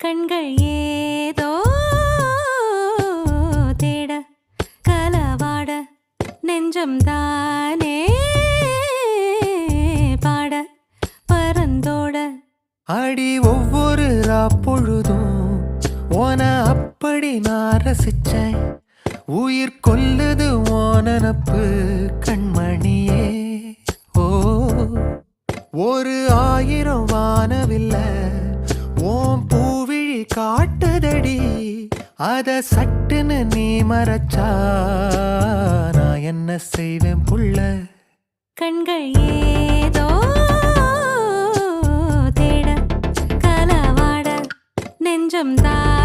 கண்கள் ஏதோ தேட கலவாட நெஞ்சம் தானே பாட பரந்தோட அடி ஒவ்வொரு பொழுதும் ஓன அப்படி நான் ரசிச்சேன். உயிர் கொல்லுது ஓனனப்பு கண்மணியே. ஓ ஒரு 1000 வானவில்ல ஓம் பூவிழி காட்டுதடி. அத சட்டுன்னு நீ மறைச்சா நான் என்ன செய்வேன் புள்ள. கண்கள் ஏதோ தேட கலவாட நெஞ்சம் தான்